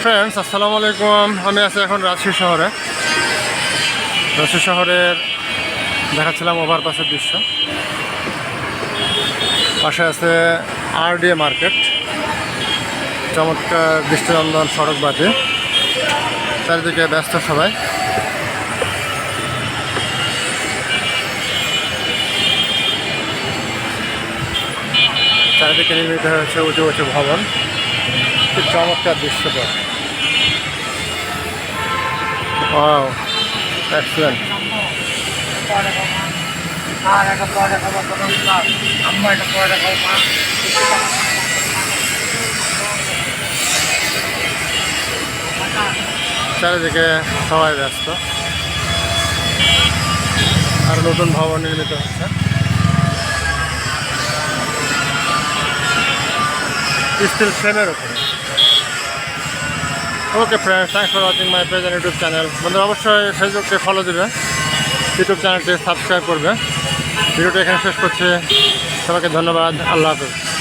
Friends আসসালামু আলাইকুম। আমি আছি এখন রাজশাহী শহরে। রাজশাহী শহরের দেখাচ্ছিলাম ওভারপাসের দৃশ্য। পাশে আছে আরডিএ মার্কেট, চমৎকার দৃষ্টিনন্দন সড়ক বাদে চারিদিকে ব্যস্ত সবাই। চারিদিকে নির্মিত হয়েছে উঁচু উঁচু ভবন, খুব চমৎকার দৃশ্যপট। Wow, excellent. চারিদিকে সবাই ব্যস্ত, আর নতুন ভবন নির্মিত হচ্ছে স্টিল ফ্রেমের উপরে। Okay friends, thanks for watching my page and YouTube channel. বন্ধুরা অবশ্যই ফেসবুককে ফলো দেবে, ইউটিউব চ্যানেলটি সাবস্ক্রাইব করবে। ভিডিওটা এখানে শেষ করছি। সবাইকে ধন্যবাদ। আল্লাহ হাফেজ।